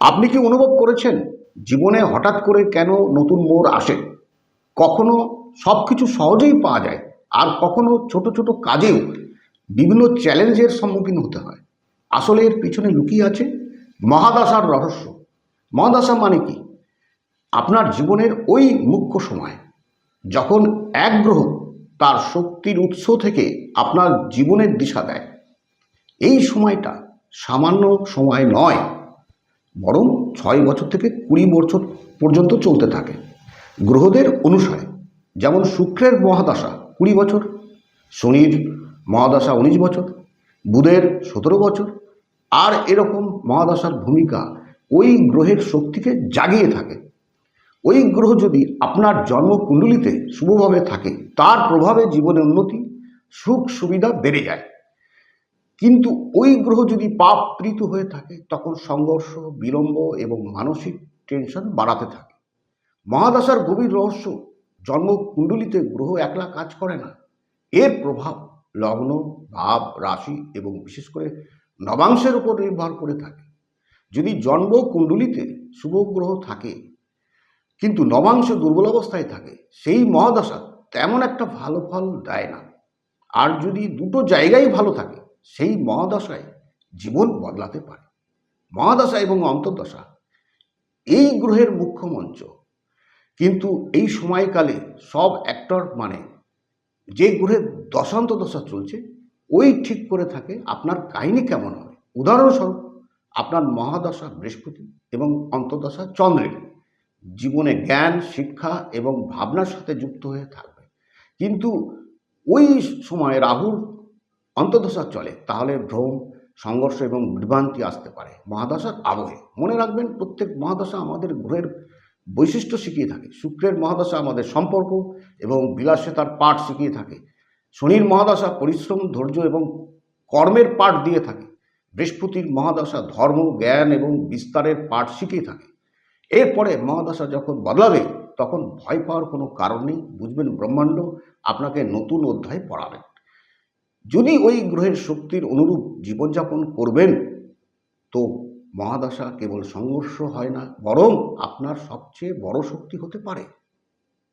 আপনি কি অনুভব করেছেন জীবনে হঠাৎ করে কেন নতুন মোড় আসে? কখনো সব কিছু সহজেই পাওয়া যায়, আর কখনো ছোট ছোট কাজেও বিভিন্ন চ্যালেঞ্জের সম্মুখীন হতে হয়। আসলে এর পিছনে লুকিয়ে আছে মহাদশার রহস্য। মহাদশা মানে কি? আপনার জীবনের ওই মুখ্য সময় যখন এক গ্রহ তার শক্তির উৎস থেকে আপনার জীবনের দিশা দেয়। এই সময়টা সামান্য সময় নয়, বরং 6 বছর থেকে 20 বছর পর্যন্ত চলতে থাকে গ্রহদের অনুসারে। যেমন শুক্রের মহাদশা 20 বছর, শনির মহাদশা 19 বছর, বুধের 17 বছর। আর এরকম মহাদশার ভূমিকা ওই গ্রহের শক্তিকে জাগিয়ে থাকে। ওই গ্রহ যদি আপনার জন্মকুণ্ডলিতে শুভভাবে থাকে, তার প্রভাবে জীবনে উন্নতি, সুখ সুবিধা বেড়ে যায়। কিন্তু ওই গ্রহ যদি পাপপ্রীত হয়ে থাকে, তখন সংঘর্ষ, বিলম্ব এবং মানসিক টেনশন বাড়াতে থাকে। মহাদশার গভীর রহস্য, জন্মকুণ্ডলিতে গ্রহ একলা কাজ করে না। এর প্রভাব লগ্ন, ভাব, রাশি এবং বিশেষ করে নবাংশের উপর নির্ভর করে থাকে। যদি জন্মকুণ্ডলিতে শুভ গ্রহ থাকে কিন্তু নবাংশ দুর্বল অবস্থায় থাকে, সেই মহাদশা তেমন একটা ভালো ফল দেয় না। আর যদি দুটো জায়গায় ভালো থাকে, সেই মহাদশায় জীবন বদলাতে পারে। মহাদশা এবং অন্তর্দশা এই গ্রহের মুখ্য মঞ্চ। কিন্তু এই সময়কালে সব অ্যাক্টর মানে যে গ্রহের দশান্তদশা চলছে, ওই ঠিক করে থাকে আপনার কাহিনী কেমন হবে। উদাহরণস্বরূপ, আপনার মহাদশা বৃহস্পতি এবং অন্তর্দশা চন্দ্রের জীবনে জ্ঞান, শিক্ষা এবং ভাবনার সাথে যুক্ত হয়ে থাকবে। কিন্তু ওই সময় রাহুর অন্তর্দশা চলে, তাহলে ভ্রম, সংঘর্ষ এবং বিভ্রান্তি আসতে পারে মহাদশার আবহে। মনে রাখবেন, প্রত্যেক মহাদশা আমাদের গ্রহের বৈশিষ্ট্য শিখিয়ে থাকে। শুক্রের মহাদশা আমাদের সম্পর্ক এবং বিলাসিতার পাঠ শিখিয়ে থাকে। শনির মহাদশা পরিশ্রম, ধৈর্য এবং কর্মের পাঠ দিয়ে থাকে। বৃহস্পতির মহাদশা ধর্ম, জ্ঞান এবং বিস্তারের পাঠ শিখিয়ে থাকে। এরপরে মহাদশা যখন বদলাবে, তখন ভয় পাওয়ার কোনো কারণ নেই। বুঝবেন, ব্রহ্মাণ্ড আপনাকে নতুন অধ্যায় পড়াবেন। যদি ওই গ্রহের শক্তির অনুরূপ জীবনযাপন করবেন, তো মহাদশা কেবল সংঘর্ষ হয় না, বরং আপনার সবচেয়ে বড় শক্তি হতে পারে।